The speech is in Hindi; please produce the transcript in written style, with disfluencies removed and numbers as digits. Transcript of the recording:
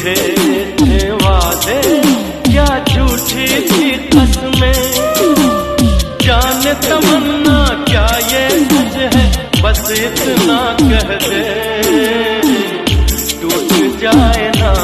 झूठे थे वादे, क्या झूठी थी कसमें, जाने तमन्ना क्या ये सच है, बस इतना कह दे टूट जाए ना